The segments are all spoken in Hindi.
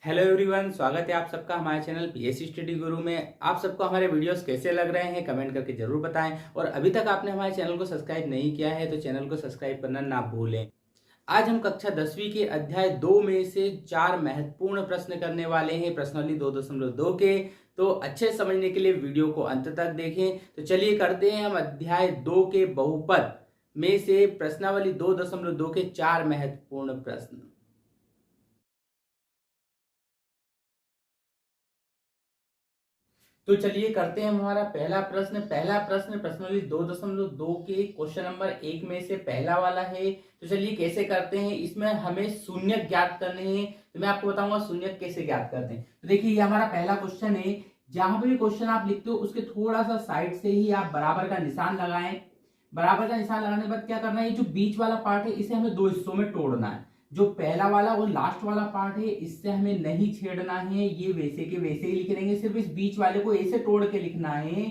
हेलो एवरीवन, स्वागत है आप सबका हमारे चैनल पीएससी स्टडी गुरु में। आप सबको हमारे वीडियोस कैसे लग रहे हैं कमेंट करके जरूर बताएं। और अभी तक आपने हमारे चैनल को सब्सक्राइब नहीं किया है तो चैनल को सब्सक्राइब करना ना भूलें। आज हम कक्षा 10वीं के अध्याय 2 में से 4 महत्वपूर्ण प्रश्न करने वाले हैं, प्रश्नावली 2.2 के। तो अच्छे समझने के लिए वीडियो को अंत तक देखें। तो चलिए करते हैं हम अध्याय 2 के बहुपद में से प्रश्नावली 2.2 के 4 महत्वपूर्ण प्रश्न। तो चलिए करते हैं हमारा पहला प्रश्न प्रश्नावली 2.2 के क्वेश्चन नंबर 1 में से पहला वाला है। तो चलिए कैसे करते हैं, इसमें हमें शून्य ज्ञात करने हैं। तो मैं आपको बताऊंगा शून्य कैसे ज्ञात करते हैं। तो देखिए ये हमारा पहला क्वेश्चन है। जहां पर भी क्वेश्चन आप लिखते हो उसके थोड़ा सा साइड से ही आप बराबर का निशान लगाएं। बराबर का निशान लगाने के बाद क्या करना है, जो बीच वाला पार्ट है इसे हमें दो हिस्सों में तोड़ना है। जो पहला वाला और लास्ट वाला पार्ट है इससे हमें नहीं छेड़ना है, ये वैसे के वैसे ही लिख देंगे। सिर्फ इस बीच वाले को ऐसे तोड़ के लिखना है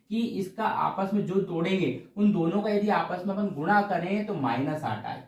कि इसका आपस में जो तोड़ेंगे उन दोनों का यदि आपस में अपन गुणा करें तो -8 आए।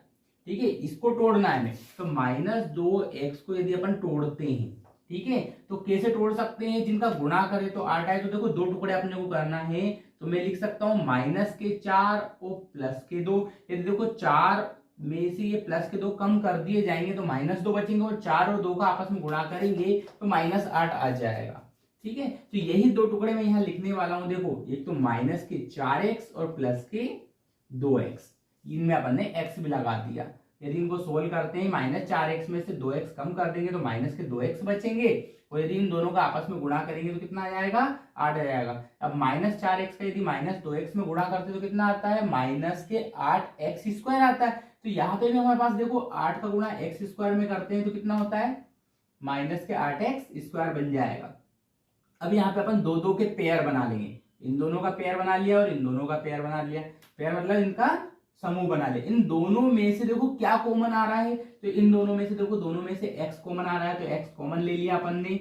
ठीक है, इसको तोड़ना है हमें। तो -2x को यदि अपन तोड़ते हैं, ठीक है, तो कैसे तोड़ सकते हैं, जिनका गुणा करें तो 8 आए। तो देखो दो टुकड़े अपने को करना है। तो मैं लिख सकता हूं -4 और +2। यदि देखो 4 में से ये +2 कम कर दिए जाएंगे तो -2 बचेंगे, और 4 और 2 का आपस में गुणा करेंगे तो -8 आ जाएगा। ठीक है, तो यही दो टुकड़े मैं यहाँ लिखने वाला हूं। देखो एक तो -4x और +2x, इनमें अपन ने x भी लगा दिया। यदि इनको सोल्व करते हैं -4x में से 2x कम कर देंगे तो -2x बचेंगे, और यदि इन दोनों का आपस में गुणा करेंगे तो कितना आ जाएगा, 8 आ जाएगा। अब -4x का यदि -2x में गुणा करते तो कितना आता है, -8x² आता है। तो यहाँ पे भी हमारे पास देखो 8 का गुणा x² में करते हैं तो कितना होता है, -8x² बन जाएगा। अब यहाँ पे अपन दो दो के पेयर बना लेंगे। इन दोनों का पेयर बना लिया और इन दोनों का पेयर बना लिया। पेयर मतलब इनका समूह बना ले। इन दोनों में से देखो क्या कॉमन आ रहा है, तो इन दोनों में से देखो दोनों में से x कॉमन आ रहा है, तो x कॉमन ले लिया अपन ने।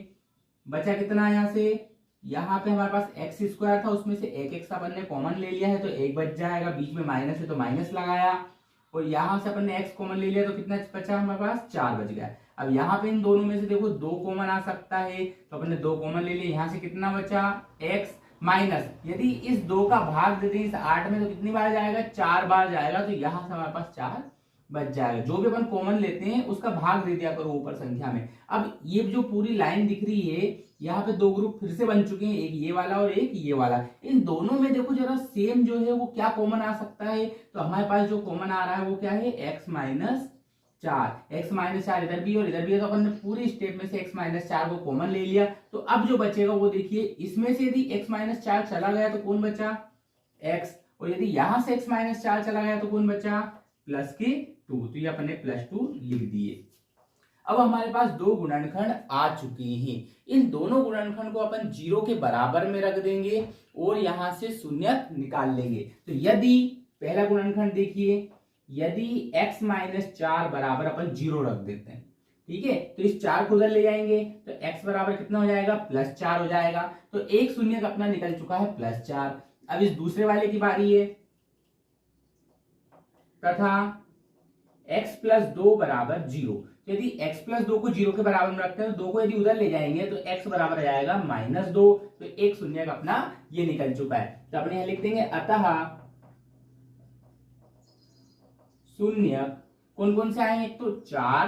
बचा कितना यहाँ से, यहाँ पे हमारे पास x² था, उसमें से एक x अपन ने कॉमन ले लिया है तो 1 बच जाएगा। बीच में माइनस है तो माइनस लगाया, और यहाँ से अपन ने x कॉमन ले लिया तो कितना बचा हमारे पास, 4 बच गया। अब यहाँ पे इन दोनों में से देखो 2 कॉमन आ सकता है, तो अपन ने 2 कॉमन ले लिया। यहाँ से कितना बचा, x माइनस, यदि इस 2 का भाग देते हैं इस 8 में तो कितनी बार जाएगा, 4 बार जाएगा। तो यहाँ से हमारे पास 4 बच जाएगा। जो भी अपन कॉमन लेते हैं उसका भाग दे दिया करो ऊपर संख्या में। अब ये जो पूरी लाइन दिख रही है, यहाँ पे दो ग्रुप फिर से बन चुके हैं, एक ये वाला और एक ये वाला। इन दोनों में देखो जरा सेम जो है वो क्या कॉमन आ सकता है, तो हमारे पास जो कॉमन आ रहा है वो क्या है, x -4 इधर भी और इधर भी है। तो अपन ने पूरी स्टेप में से x -4 को कॉमन ले लिया। तो अब जो बचेगा वो देखिए, इसमें से यदि x -4 चला गया तो कौन बचा, x, और यदि यहां से x -4 चला गया तो कौन बचा, +2। तो ये अपन ने +2 लिख दिए। अब हमारे पास दो गुणनखंड आ चुके हैं। इन दोनों गुणनखंड को अपन 0 के बराबर में रख देंगे और यहां से शून्य निकाल लेंगे। तो यदि पहला गुणनखंड देखिए, यदि x -4 बराबर अपन 0 रख देते हैं, ठीक है, तो इस 4 को उधर ले जाएंगे तो x बराबर कितना हो जाएगा, +4 हो जाएगा। तो एक शून्य का अपना निकल चुका है +4। अब इस दूसरे वाले की बारी है, तथा x +2 बराबर 0। यदि x +2 को 0 के बराबर में रखते हैं तो 2 को यदि उधर ले जाएंगे तो x बराबर आ जाएगा -2। तो एक शून्य का अपना ये निकल चुका है। तो अपने यहां लिख देंगे, अतः शून्य कौन कौन से आए, एक तो 4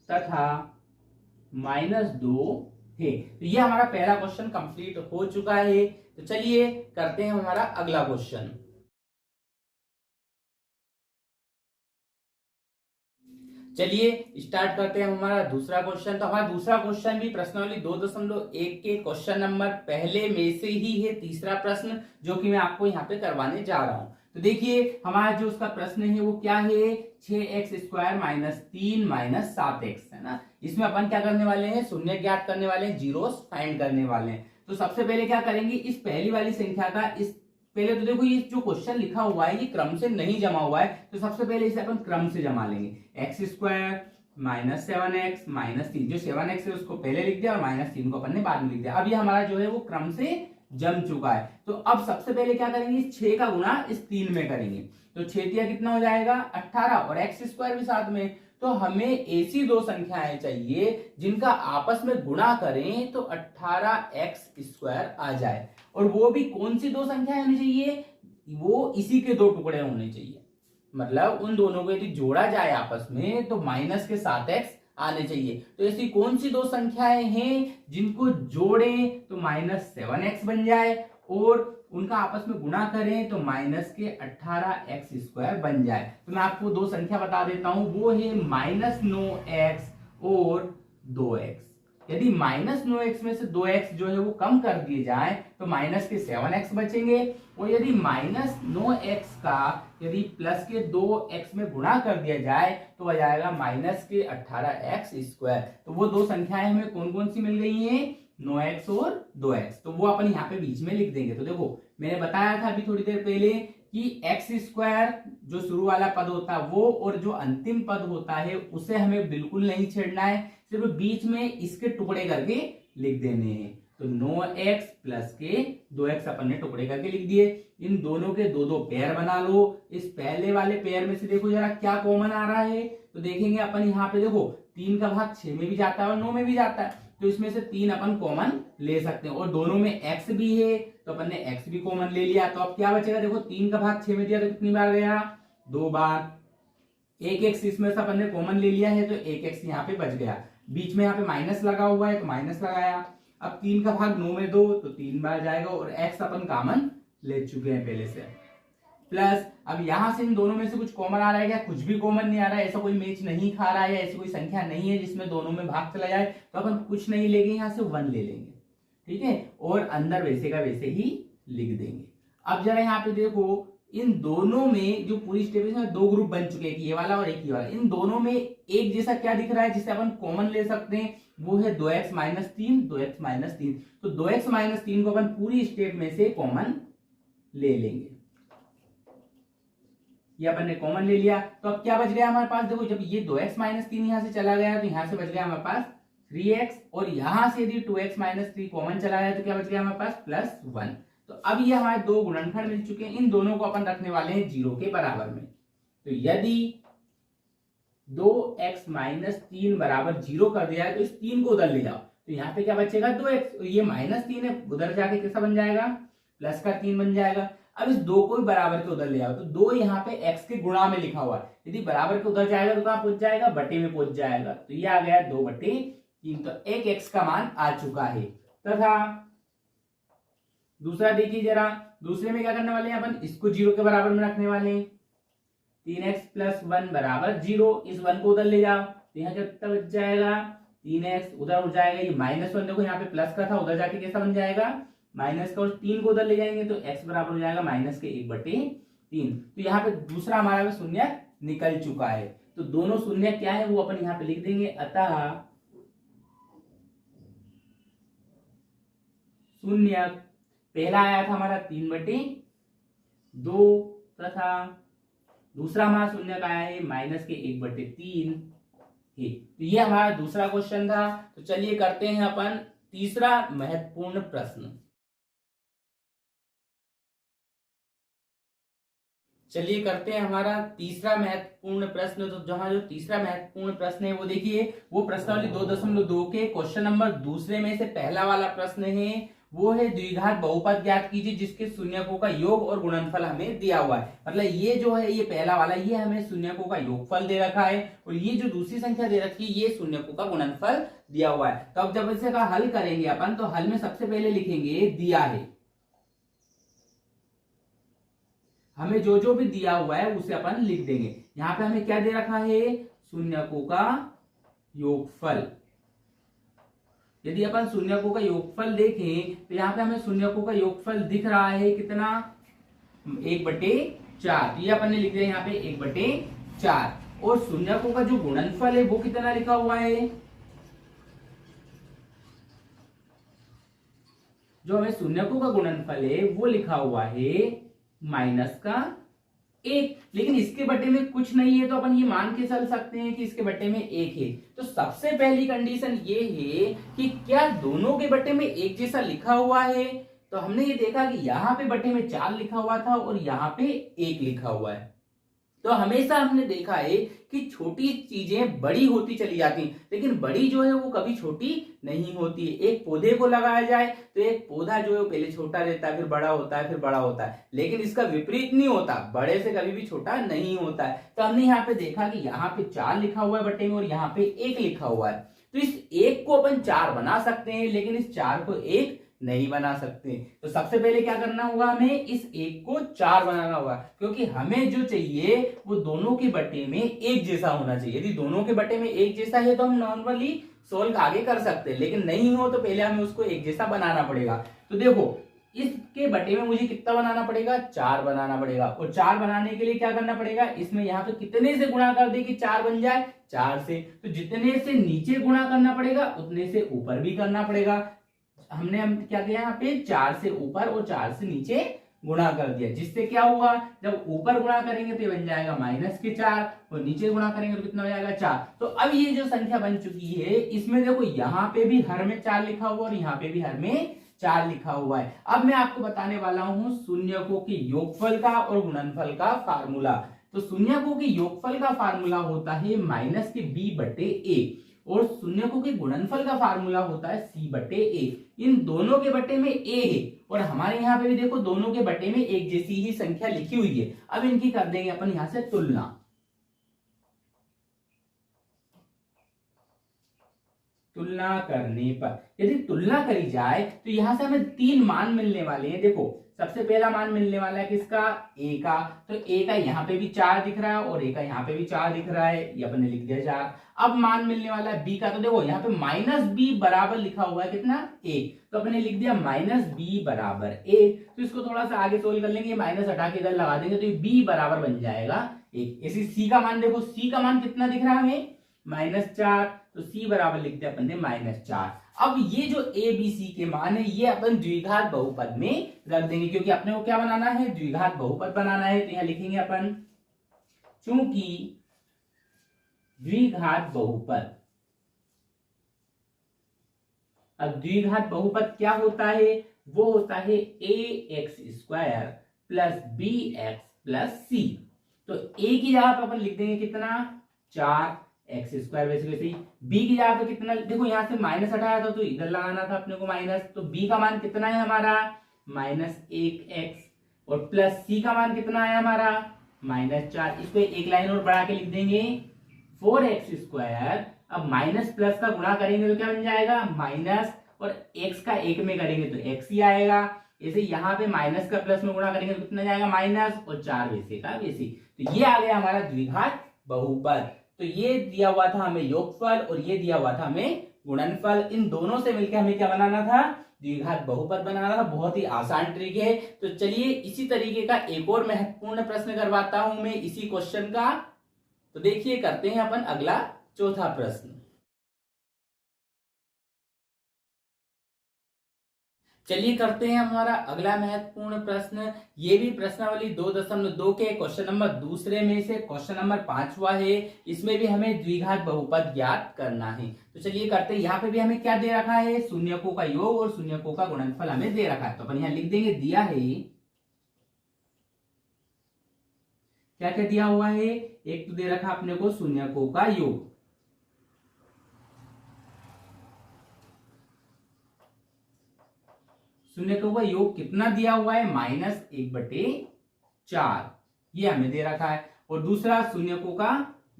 तथा -2 है। तो ये हमारा पहला क्वेश्चन कंप्लीट हो चुका है। तो चलिए करते हैं हमारा अगला क्वेश्चन। चलिए स्टार्ट करते हैं हमारा दूसरा क्वेश्चन। तो हमारा दूसरा क्वेश्चन भी प्रश्नावली 2.1 के क्वेश्चन नंबर पहले में से ही है, तीसरा प्रश्न जो कि मैं आपको यहाँ पे करवाने जा रहा हूं। तो देखिए हमारा जो उसका प्रश्न है वो क्या है, 6x² -3 -7x है ना। इसमें अपन क्या करने वाले हैं, शून्य ज्ञात करने वाले हैं, जीरोस फाइंड करने वाले हैं। तो सबसे पहले क्या करेंगे, इस पहली वाली संख्या का इस पहले तो देखो ये जो क्वेश्चन लिखा हुआ है ये क्रम से नहीं जमा हुआ है, तो सबसे पहले इसे अपन क्रम से जमा लेंगे। x² -7x -3, जो 7x है उसको पहले लिख दिया और -3 को अपन ने बाद में लिख दिया। अब ये हमारा जो है वो क्रम से जम चुका है। तो अब सबसे पहले क्या करेंगे, इस 6 का गुणा इस 3 में करेंगे। तो 6 कितना हो जाएगा, 18, और x² भी साथ में, तो हमें ऐसी दो संख्याएं चाहिए जिनका आपस में गुणा करें तो 18x² आ जाए। और वो भी कौन सी दो संख्याएं होनी चाहिए, वो इसी के दो टुकड़े होने चाहिए। मतलब उन दोनों को यदि जोड़ा जाए आपस में तो माइनस के 7x आने चाहिए। तो ऐसी कौन सी दो संख्याएं हैं जिनको जोड़ें तो -7x बन जाए और उनका आपस में गुणा करें तो माइनस के 18x² बन जाए। तो मैं आपको दो संख्या बता देता हूं, वो है -9x और 2x। यदि -9x में से 2x जो है वो कम कर दिए जाए तो माइनस के 7x बचेंगे। और यदि -9x का यदि प्लस के 2x में गुणा कर दिया जाए तो आ जाएगा माइनस के 18x²। तो वो दो संख्याएं हमें कौन कौन सी मिल गई हैं, 9x और 2x। तो वो अपन यहाँ पे बीच में लिख देंगे। तो देखो मैंने बताया था अभी थोड़ी देर पहले कि x² जो शुरू वाला पद होता है वो और जो अंतिम पद होता है उसे हमें बिल्कुल नहीं छेड़ना है, सिर्फ बीच में इसके टुकड़े करके लिख देने हैं। तो 9x प्लस के 2x अपन ने टुकड़े करके लिख दिए। इन दोनों के दो दो पेयर बना लो। इस पहले वाले पेयर में से देखो जरा क्या कॉमन आ रहा है, तो देखेंगे अपन यहाँ पे देखो 3 का भाग 6 में भी जाता है और 9 में भी जाता है, तो इसमें से 3 अपन कॉमन ले सकते हैं। और दोनों में x भी है तो अपन ने x भी कॉमन ले लिया। तो अब क्या बचेगा, देखो 3 का भाग 6 में दिया तो कितनी बार गया, 2 बार। एक x इसमें से अपन ने कॉमन ले लिया है तो एक x यहाँ पे बच गया। बीच में यहाँ पे माइनस लगा हुआ है तो माइनस लगाया। अब 3 का भाग 9 में 2 तो 3 बार जाएगा और x अपन कॉमन ले चुके हैं पहले से। प्लस अब यहां से इन दोनों में से कुछ कॉमन आ रहा है क्या, कुछ भी कॉमन नहीं आ रहा है। ऐसा कोई मैच नहीं खा रहा है, ऐसी कोई संख्या नहीं है जिसमें दोनों में भाग चला जाए, तो अपन कुछ नहीं लेंगे, यहाँ से 1 ले लेंगे, ठीक है। और अंदर वैसे का वैसे ही लिख देंगे। अब जरा यहाँ पे देखो इन दोनों में जो पूरी स्टेप है दो ग्रुप बन चुके हैं, एक ये वाला और एक ये वाला। इन दोनों में एक जैसा क्या दिख रहा है जिसे अपन कॉमन ले सकते हैं, वो है 2x - 3, 2x - 3। तो 2x - 3 को अपन पूरी स्टेप में से कॉमन ले लेंगे। ये अपन ने कॉमन ले लिया। तो अब क्या बच गया हमारे पास, देखो जब ये 2x - 3 यहां से चला गया तो यहां से बच गया हमारे पास 3x। और यहां से यदि 2x - 3 कॉमन चला गया तो क्या बच गया हमारे पास +1। तो अब ये हमारे दो गुणनखंड मिल चुके हैं। इन दोनों को अपन रखने वाले हैं 0 के बराबर में। तो यदि 2x - 3 बराबर 0 कर दिया है तो इस 3 को उधर ले जाओ तो यहाँ पे क्या बचेगा 2x। ये -3 है, उधर जाके कैसा बन जाएगा, +3 बन जाएगा। अब इस 2 को भी बराबर के उधर ले आओ तो 2 यहाँ पे x के गुणा में लिखा हुआ है, यदि बराबर के उधर जाएगा तो कहां पहुंच जाएगा, बटे में पहुंच जाएगा। तो ये आ गया 2/3। तो एक x का मान आ चुका है। तथा दूसरा देखिए जरा, दूसरे में क्या करने वाले हैं अपन, इसको 0 के बराबर में रखने वाले हैं। 3x + 1 बराबर 0। इस 1 को उधर ले जाओ तो यहाँ कितना बच जाएगा, 3x उधर हो जाएगा। ये -1 देखो यहाँ पे प्लस का था, उधर जाके कैसा बन जाएगा माइनस का। और 3 को उधर ले जाएंगे तो x बराबर हो जाएगा -1/3। तो यहाँ पे दूसरा हमारा भी शून्य निकल चुका है। तो दोनों शून्य क्या है वो अपन यहाँ पे लिख देंगे। अतः शून्य पहला आया था हमारा 3/2 तथा दूसरा हमारा शून्य का आया है -1/3 है। तो ये हमारा दूसरा क्वेश्चन था। तो चलिए करते हैं अपन तीसरा महत्वपूर्ण प्रश्न। चलिए करते हैं हमारा तीसरा महत्वपूर्ण प्रश्न। तो जहां जो तीसरा महत्वपूर्ण प्रश्न है वो देखिए, वो प्रश्नावली 2.2 के क्वेश्चन नंबर दूसरे में से पहला वाला प्रश्न है। वो है द्विघात बहुपद ज्ञात कीजिए जिसके शून्यकों का योग और गुणनफल हमें दिया हुआ है। मतलब ये जो है ये पहला वाला, ये हमें शून्यकों का योगफल दे रखा है और ये जो दूसरी संख्या दे रखी है ये शून्यकों का गुणनफल दिया हुआ है। तो अब जब इसे का हल करेंगे अपन तो हल में सबसे पहले लिखेंगे दिया है। हमें जो जो भी दिया हुआ है उसे अपन लिख देंगे। यहाँ पे हमें क्या दे रखा है, शून्यकों का योगफल। यदि अपन शून्यकों का योगफल देखें तो यहाँ पे हमें शून्यकों का योगफल दिख रहा है कितना, 1/4। ये अपन ने लिख दिया यहाँ पे 1/4। और शून्यकों का जो गुणनफल है वो कितना लिखा हुआ है, जो हमें शून्यकों का गुणनफल है वो लिखा हुआ है -1। लेकिन इसके बटे में कुछ नहीं है तो अपन ये मान के चल सकते हैं कि इसके बटे में 1 है। तो सबसे पहली कंडीशन ये है कि क्या दोनों के बटे में एक जैसा लिखा हुआ है। तो हमने ये देखा कि यहाँ पे बटे में 4 लिखा हुआ था और यहाँ पे 1 लिखा हुआ है। तो हमेशा हमने देखा है कि छोटी चीजें बड़ी होती चली जाती हैं, लेकिन बड़ी जो है वो कभी छोटी नहीं होती है। एक पौधे को लगाया जाए तो एक पौधा जो है वो पहले छोटा रहता है, फिर बड़ा होता है, फिर बड़ा होता है, लेकिन इसका विपरीत नहीं होता, बड़े से कभी भी छोटा नहीं होता है। तो हमने यहाँ पे देखा कि यहाँ पे 4 लिखा हुआ है बटे में और यहाँ पे 1 लिखा हुआ है। तो इस 1 को अपन 4 बना सकते हैं, लेकिन इस 4 को 1 नहीं बना सकते। तो सबसे पहले क्या करना होगा, हमें इस 1 को 4 बनाना होगा, क्योंकि हमें जो चाहिए वो दोनों के बटे में एक जैसा होना चाहिए। यदि दोनों के बटे में एक जैसा है तो हम नॉर्मली सोल्व आगे कर सकते हैं, लेकिन नहीं हो तो पहले हमें उसको एक जैसा बनाना पड़ेगा। तो देखो इसके बटे में मुझे कितना बनाना पड़ेगा, 4 बनाना पड़ेगा। और 4 बनाने के लिए क्या करना पड़ेगा, इसमें यहाँ पे कितने से गुणा कर दे कि 4 बन जाए, 4 से। तो जितने से नीचे गुणा करना पड़ेगा उतने से ऊपर भी करना पड़ेगा। हम क्या किया, यहाँ पे 4 से ऊपर और 4 से नीचे गुणा कर दिया, जिससे क्या होगा, जब ऊपर गुणा करेंगे तो ये बन जाएगा -4 और नीचे गुणा करेंगे तो कितना हो जाएगा, 4। तो अब ये जो संख्या बन चुकी है इसमें देखो यहाँ पे भी हर में 4 लिखा हुआ और यहाँ पे भी हर में 4 लिखा हुआ है। अब मैं आपको बताने वाला हूं शून्यकों के योगफल का और गुणनफल का फार्मूला। तो शून्यकों के योगफल का फार्मूला होता है -b/a और शून्यकों के गुणनफल का फार्मूला होता है c/a। इन दोनों के बटे में a है और हमारे यहाँ पे भी देखो दोनों के बटे में एक जैसी ही संख्या लिखी हुई है। अब इनकी कर देंगे अपन यहां से तुलना। तुलना करने पर यदि तुलना करी जाए तो यहां से हमें 3 मान मिलने वाले हैं। देखो सबसे पहला मान मिलने वाला है किसका, a का। तो a का यहाँ पे भी 4 दिख रहा है और a का यहाँ पे भी 4 दिख रहा है, ये अपन ने लिख दिया 4। अब मान मिलने वाला है b का। तो देखो यहाँ पे -b बराबर लिखा हुआ है कितना, a। तो अपने लिख दिया -b बराबर a। तो इसको थोड़ा सा आगे सोल्व कर लेंगे, माइनस हटा के इधर लगा देंगे तो ये b बराबर बन जाएगा 1। इसी c का मान देखो, c का मान कितना दिख रहा है हमें, -4। तो c बराबर लिख दिया अपन ने -4। अब ये जो a b c के मान है ये अपन द्विघात बहुपद में रख देंगे, क्योंकि अपने को क्या बनाना है, द्विघात बहुपद बनाना है। तो यहां लिखेंगे अपन चूंकि द्विघात बहुपद। अब द्विघात बहुपद क्या होता है, वो होता है ax² + bx + c। तो a की जगह पर अपन लिख देंगे कितना, 4x²। वैसे वैसे ही b की जगह पे कितना, देखो यहां से माइनस हटाया था तो इधर लगाना था अपने को माइनस। तो b का मान कितना है हमारा, -1x और प्लस c का मान कितना है हमारा, -4। इसको एक लाइन और बढ़ा के लिख देंगे 4x²। अब माइनस प्लस का गुणा करेंगे तो क्या बन जाएगा, माइनस, और x का 1 में करेंगे तो x ही आएगा। ऐसे यहाँ पे माइनस का प्लस में गुणा करेंगे तो कितना जाएगा, माइनस, और 4 वैसे का वैसे। तो ये आ गया हमारा द्विघात बहुपद। तो ये दिया हुआ था हमें योगफल और ये दिया हुआ था हमें गुणनफल। इन दोनों से मिलकर हमें क्या बनाना था, द्विघात बहुपद बनाना था। बहुत ही आसान ट्रिक है। तो चलिए इसी तरीके का एक और महत्वपूर्ण प्रश्न करवाता हूं मैं इसी क्वेश्चन का। तो देखिए करते हैं अपन अगला चौथा प्रश्न। चलिए करते हैं हमारा अगला महत्वपूर्ण प्रश्न। ये भी प्रश्नावली 2.2 के क्वेश्चन नंबर दूसरे में से क्वेश्चन नंबर 5वां है। इसमें भी हमें द्विघात बहुपद ज्ञात करना है। तो चलिए करते हैं। यहाँ पे भी हमें क्या दे रखा है, शून्यकों का योग और शून्यकों का गुणनफल हमें दे रखा है। तो अपन यहाँ लिख देंगे, दिया है क्या क्या दिया हुआ है, एक तो दे रखा अपने को शून्यकों का योग, शून्यकों का योग कितना दिया हुआ है, -1/4 ये हमें दे रखा है। और दूसरा शून्यकों का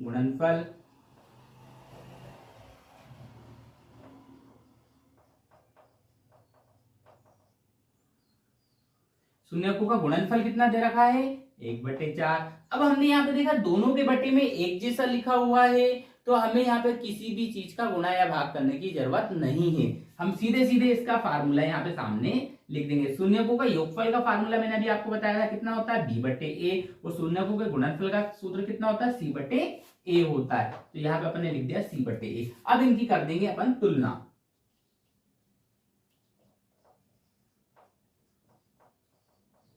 गुणनफल, शून्यकों का गुणनफल कितना दे रखा है, 1/4। अब हमने यहाँ पे देखा दोनों के बटे में एक जैसा लिखा हुआ है, तो हमें यहाँ पे किसी भी चीज का गुणा या भाग करने की जरूरत नहीं है। हम सीधे सीधे इसका फार्मूला यहाँ पे सामने लिख देंगे। शून्यकों का योगफल का फार्मूला मैंने अभी आपको बताया था कितना होता है, b/a। और शून्यकों के गुणनफल का सूत्र कितना होता है, c/a होता है। तो यहाँ पे अपन ने लिख दिया c/a। अब इनकी कर देंगे अपन तुलना।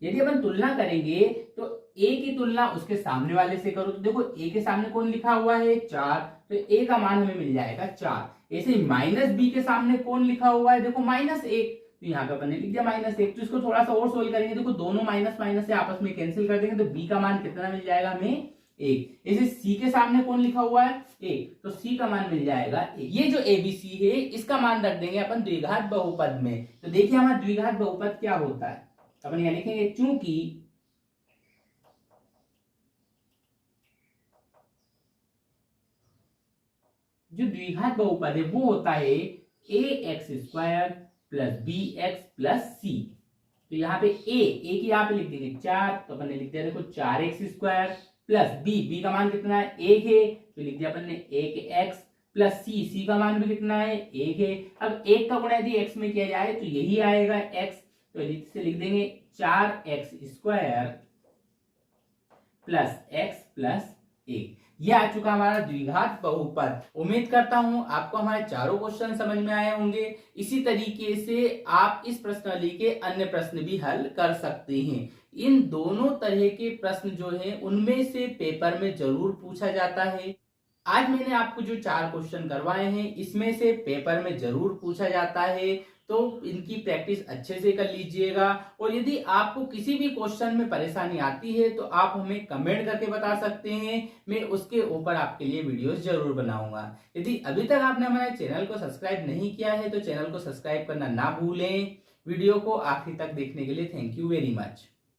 यदि अपन तुलना करेंगे तो a की तुलना उसके सामने वाले से करो। तो देखो a के सामने कौन लिखा हुआ है, 4। तो a का मान हमें मिल जाएगा 4। ऐसे -b के सामने कौन लिखा हुआ है, देखो -1। तो यहाँ पे अपन ने लिख दिया -1। तो इसको थोड़ा सा और सोल्व करेंगे। देखो दोनों माइनस माइनस से आपस में कैंसिल कर देंगे तो b का मान कितना मिल जाएगा हमें, 1। इसे सी के सामने कौन लिखा हुआ है? 1, तो सी का मान मिल जाएगा 1। ये जो एबीसी है इसका मान रख देंगे अपन द्विघात बहुपद में। तो देखिए हमारा द्विघात बहुपद क्या होता है, अपन यहां लिखेंगे चूंकि जो द्विघात बहुपद है वो होता है a x square plus b x plus c. तो यहाँ पे ए की यहाँ पे लिख देंगे 4, तो अपन ने लिख दिया देखो 4x स्क्वायर प्लस बी का मान कितना है 1 है, तो लिख दिया अपन ने 1x प्लस सी का मान भी कितना है 1 है। अब 1 का गुणा यदि x में किया जाए तो यही आएगा x, तो इससे लिख देंगे 4x square plus x plus 1। ये आ चुका हमारा द्विघात बहुपद। उम्मीद करता हूं आपको हमारे चारों क्वेश्चन समझ में आए होंगे। इसी तरीके से आप इस प्रश्नावली के अन्य प्रश्न भी हल कर सकते हैं। इन दोनों तरह के प्रश्न जो है उनमें से पेपर में जरूर पूछा जाता है। आज मैंने आपको जो 4 क्वेश्चन करवाए हैं इसमें से पेपर में जरूर पूछा जाता है, तो इनकी प्रैक्टिस अच्छे से कर लीजिएगा। और यदि आपको किसी भी क्वेश्चन में परेशानी आती है तो आप हमें कमेंट करके बता सकते हैं, मैं उसके ऊपर आपके लिए वीडियोस जरूर बनाऊंगा। यदि अभी तक आपने हमारे चैनल को सब्सक्राइब नहीं किया है तो चैनल को सब्सक्राइब करना ना भूलें। वीडियो को आखिरी तक देखने के लिए थैंक यू वेरी मच।